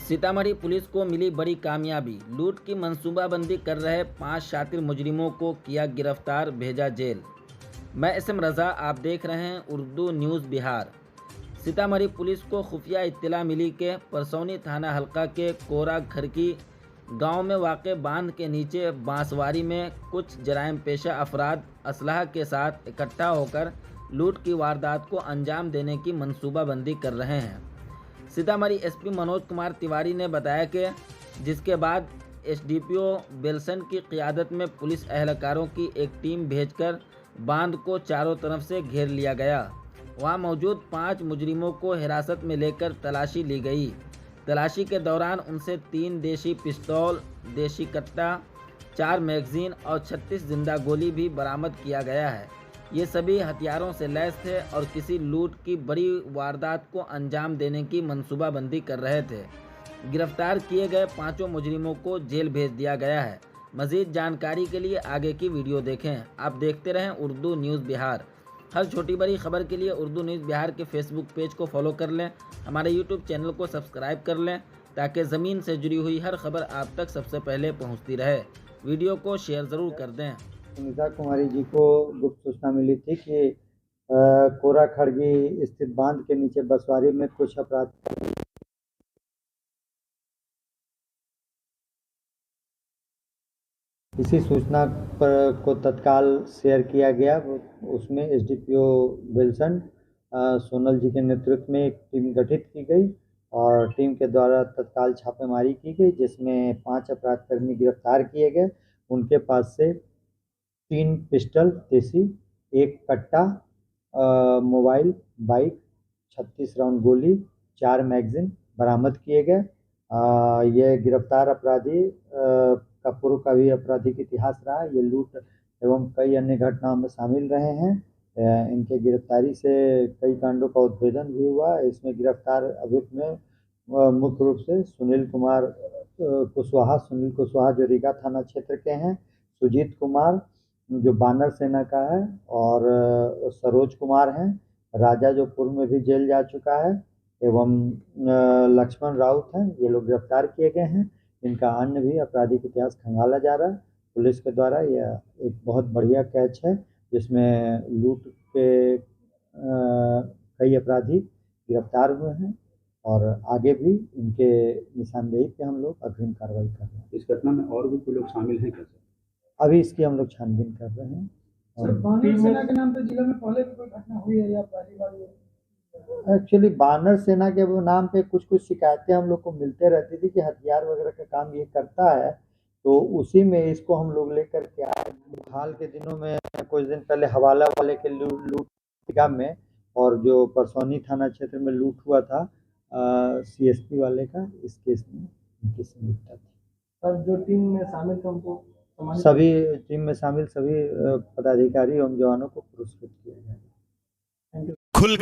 Sitamarhi police को मिली बड़ी कामयाबी। लूट की मंसूबाबंदी कर रहे 5 शातिर मुजरिमों को किया गिरफ्तार, भेजा जेल। मैं एसएम रजा, आप देख रहे हैं उर्दू न्यूज़ बिहार। सीतामढ़ी पुलिस को खुफिया इत्तला मिली कि परसौनी थाना हल्का के कोरा खरकी गांव में वाक़ बांध के नीचे बांसवारी में कुछ जराइम पेशा अफराद असलहा के साथ इकट्ठा होकर लूट की वारदात को अंजाम देने की मंसूबाबंदी कर रहे हैं। सीतामढ़ी एसपी मनोज कुमार तिवारी ने बताया कि जिसके बाद एसडीपीओ बेलसन की क़ियादत में पुलिस एहलकारों की एक टीम भेजकर बांध को चारों तरफ से घेर लिया गया। वहां मौजूद 5 मुजरिमों को हिरासत में लेकर तलाशी ली गई। तलाशी के दौरान उनसे 3 देशी पिस्तौल, देशी कट्टा, 4 मैगजीन और 36 जिंदा गोली भी बरामद किया गया है। ये सभी हथियारों से लैस थे और किसी लूट की बड़ी वारदात को अंजाम देने की मंसूबाबंदी कर रहे थे। गिरफ्तार किए गए 5 मुजरिमों को जेल भेज दिया गया है। मज़ीद जानकारी के लिए आगे की वीडियो देखें। आप देखते रहें उर्दू न्यूज़ बिहार। हर छोटी बड़ी खबर के लिए उर्दू न्यूज़ बिहार के फेसबुक पेज को फॉलो कर लें, हमारे यूट्यूब चैनल को सब्सक्राइब कर लें ताकि ज़मीन से जुड़ी हुई हर खबर आप तक सबसे पहले पहुंचती रहे। वीडियो को शेयर ज़रूर कर दें। सुनीता कुमारी जी को गुप्त सूचना मिली थी कि कोरा खड़गी स्थित बांध के नीचे बसवारी में कुछ अपराध इसी सूचना पर को तत्काल शेयर किया गया। उसमें एसडीपीओ बेलसन सोनल जी के नेतृत्व में एक टीम गठित की गई और टीम के द्वारा तत्काल छापेमारी की गई, जिसमें 5 अपराधकर्मी गिरफ्तार किए गए। उनके पास से 3 पिस्टल देसी, 1 कट्टा, मोबाइल, बाइक, 36 राउंड गोली, 4 मैगजीन बरामद किए गए। ये गिरफ्तार अपराधी का पूर्व का भी आपराधिक इतिहास रहा। ये लूट एवं कई अन्य घटनाओं में शामिल रहे हैं। इनके गिरफ्तारी से कई कांडों का उद्भेदन भी हुआ। इसमें गिरफ्तार अभियुक्त में मुख्य रूप से सुनील कुशवाहा जो रीगा थाना क्षेत्र के हैं, सुजीत कुमार जो बानर सेना का है और सरोज कुमार हैं, राजा जो पूर्व में भी जेल जा चुका है, एवं लक्ष्मण राउत हैं। ये लोग गिरफ्तार किए गए हैं। इनका अन्य भी आपराधिक इतिहास खंगाला जा रहा है। पुलिस के द्वारा यह एक बहुत बढ़िया कैच है, जिसमें लूट के कई अपराधी गिरफ्तार हुए हैं और आगे भी इनके निशानदेही पे हम लोग अग्रिम कार्रवाई कर रहे हैं। इस घटना में और भी कोई लोग शामिल हैं क्या सर? अभी इसकी हम लोग छानबीन कर रहे हैं। बानर सेना के नाम पे जिले में पहले भी कोई घटना हुई है या पहली बार? एक्चुअली बानर सेना के नाम पे कुछ शिकायतें हम लोग को मिलते रहती थी कि हथियार वगैरह का काम ये करता है, तो उसी में इसको हम लोग लेकर के आए। हाल के दिनों में कुछ दिन पहले हवाला वाले के लूट में और जो परसौनी थाना क्षेत्र में लूट हुआ था सीएसपी वाले का, इस केस में उनकी संलिप्तता थी। और जो टीम में शामिल थे उनको सभी टीम में शामिल सभी पदाधिकारी एवं जवानों को पुरस्कृत किया गया। खुल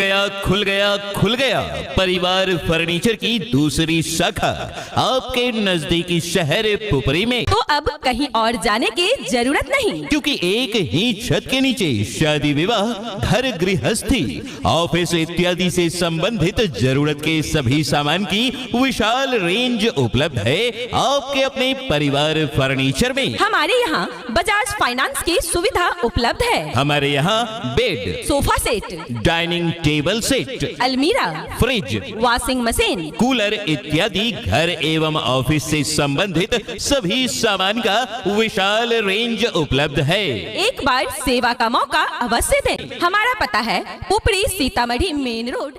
गया परिवार फर्नीचर की दूसरी शाखा आपके नजदीकी शहर पुपरी में। तो अब कहीं और जाने की जरूरत नहीं, क्योंकि एक ही छत के नीचे शादी विवाह, घर गृहस्थी, ऑफिस इत्यादि से संबंधित जरूरत के सभी सामान की विशाल रेंज उपलब्ध है आपके अपने परिवार फर्नीचर में। हमारे यहाँ बजाज फाइनेंस की सुविधा उपलब्ध है। हमारे यहाँ bed, sofa set, dining table set, अलमीरा, फ्रिज, वॉशिंग मशीन, कूलर इत्यादि घर एवं ऑफिस से संबंधित सभी सामान का विशाल रेंज उपलब्ध है। एक बार सेवा का मौका अवश्य दें। हमारा पता है पुपरी सीतामढ़ी मेन रोड।